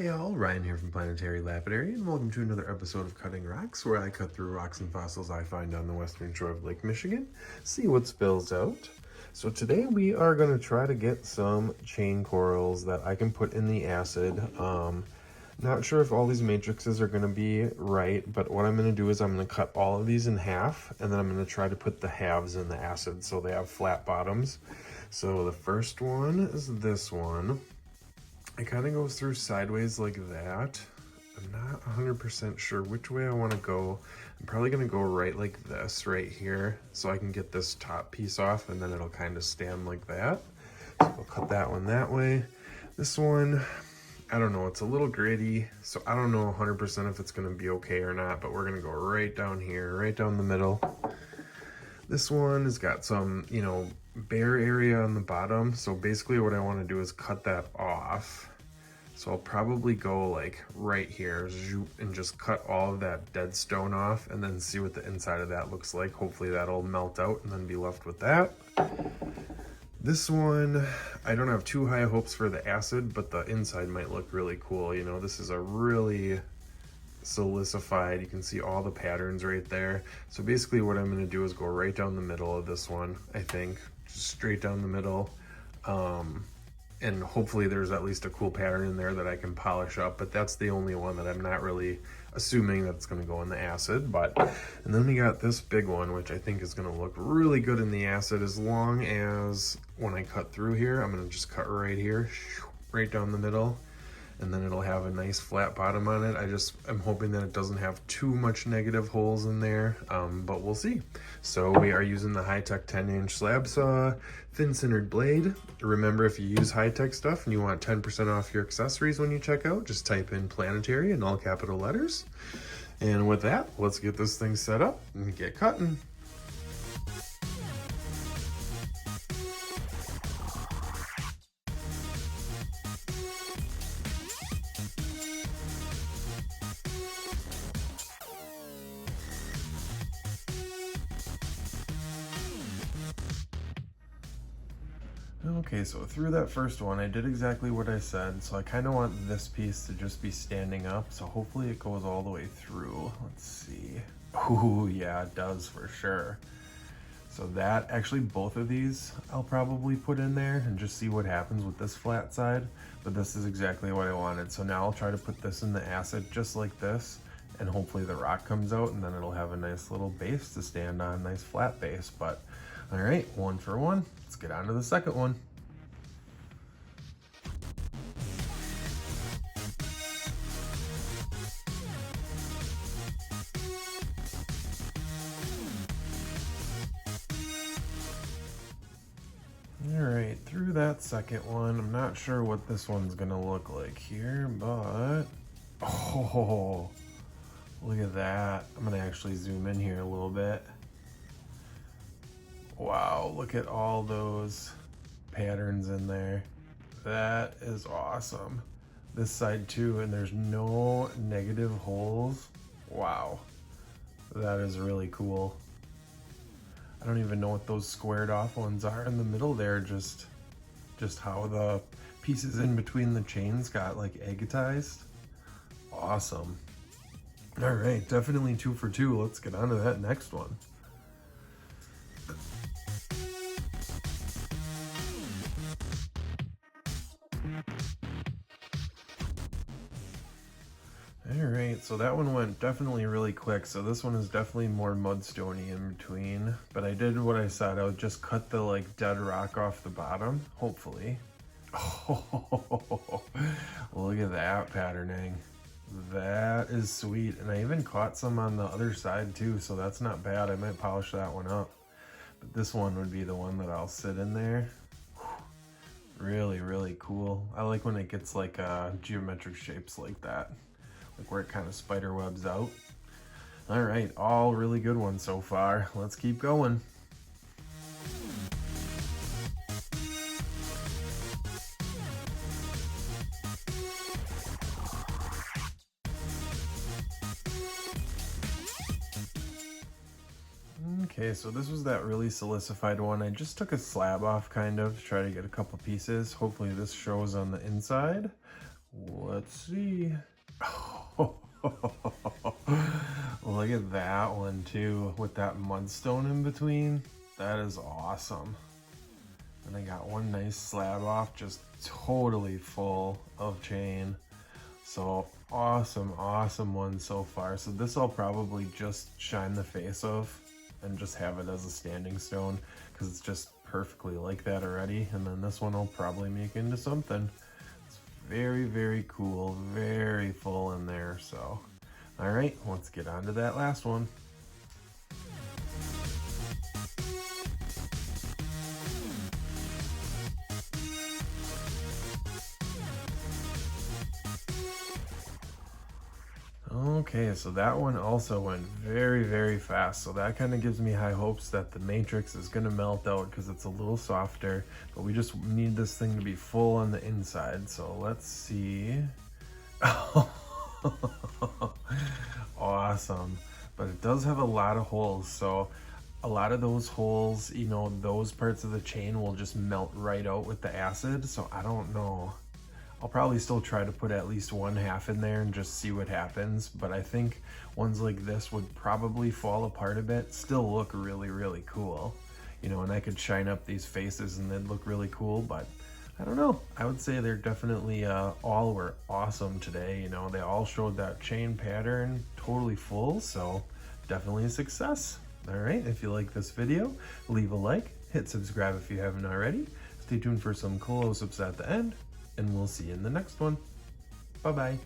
Hey all, Ryan here from Planetary Lapidary, and welcome to another episode of Cutting Rocks, where I cut through rocks and fossils I find on the western shore of Lake Michigan, see what spills out. So today we are going to try to get some chain corals that I can put in the acid. Not sure if all these matrices are going to be right, but what I'm going to do is I'm going to cut all of these in half, and then I'm going to try to put the halves in the acid so they have flat bottoms. So the first one is this one. It kind of goes through sideways like that. I'm not 100% sure which way I want to go. I'm probably going to go right like this right here so I can get this top piece off, and then it'll kind of stand like that. So I'll cut that one that way. This one, I don't know, it's a little gritty, so I don't know 100% if it's going to be okay or not, but we're going to go right down here, right down the middle. This one has got some, bare area on the bottom. So basically what I want to do is cut that off. So I'll probably go like right here and just cut all of that dead stone off and then see what the inside of that looks like. Hopefully that'll melt out and then be left with that. This one, I don't have too high hopes for the acid, but the inside might look really cool. This is a really silicified. You can see all the patterns right there. So basically what I'm going to do is go right down the middle of this one, I think, just straight down the middle. And hopefully there's at least a cool pattern in there that I can polish up, but that's the only one that I'm not really assuming that's going to go in the acid. And then we got this big one, which I think is going to look really good in the acid, as long as when I cut through here, I'm going to just cut right here, right down the middle, and then it'll have a nice flat bottom on it. I'm hoping that it doesn't have too much negative holes in there, but we'll see. So we are using the high-tech 10-inch slab saw, thin centered blade. Remember, if you use high-tech stuff and you want 10% off your accessories when you check out, just type in Planetary in all capital letters. And with that, let's get this thing set up and get cutting. Okay, so through that first one, I did exactly what I said. So I kind of want this piece to just be standing up. So hopefully it goes all the way through. Let's see. Ooh, yeah, it does for sure. So that, actually both of these I'll probably put in there and just see what happens with this flat side. But this is exactly what I wanted. So now I'll try to put this in the acid just like this. And hopefully the rock comes out, and then it'll have a nice little base to stand on, nice flat base. But all right, one for one. Let's get on to the second one. All right, through that second one, I'm not sure what this one's gonna look like here, but oh, look at that. I'm gonna actually zoom in here a little bit. Wow, look at all those patterns in there. That is awesome. This side too, and there's no negative holes. Wow, that is really cool. I don't even know what those squared off ones are in the middle there, just how the pieces in between the chains got like agatized. Awesome. All right, definitely 2 for 2. Let's get on to that next one. All right, so that one went definitely really quick. So this one is definitely more mudstony in between, but I did what I said. I would just cut the like dead rock off the bottom, hopefully. Oh, look at that patterning. That is sweet. And I even caught some on the other side too, so that's not bad. I might polish that one up. But this one would be the one that I'll sit in there. Really, really cool. I like when it gets like geometric shapes like that. Like where it kind of spider webs out. All right, all really good ones so far. Let's keep going. Okay, so this was that really silicified one. I just took a slab off kind of to try to get a couple pieces. Hopefully this shows on the inside. Let's see. Look at that one too, with that mudstone in between. That is awesome. And I got one nice slab off, just totally full of chain. So awesome, awesome one so far. So this I'll probably just shine the face of and just have it as a standing stone because it's just perfectly like that already. And then this one I'll probably make into something. It's very, very cool, very full in there. So, all right, let's get on to that last one. Okay, so that one also went very, very fast. So that kind of gives me high hopes that the matrix is going to melt out because it's a little softer. But we just need this thing to be full on the inside. So let's see. Awesome. But it does have a lot of holes. So a lot of those holes, you know, those parts of the chain will just melt right out with the acid. So I don't know. I'll probably still try to put at least one half in there and just see what happens, but I think ones like this would probably fall apart a bit, still look really, really cool. You know, and I could shine up these faces and they'd look really cool, but I don't know. I would say they're definitely all were awesome today. You know, they all showed that chain pattern totally full, so definitely a success. All right, if you like this video, leave a like, hit subscribe if you haven't already. Stay tuned for some close-ups at the end, and we'll see you in the next one. Bye-bye.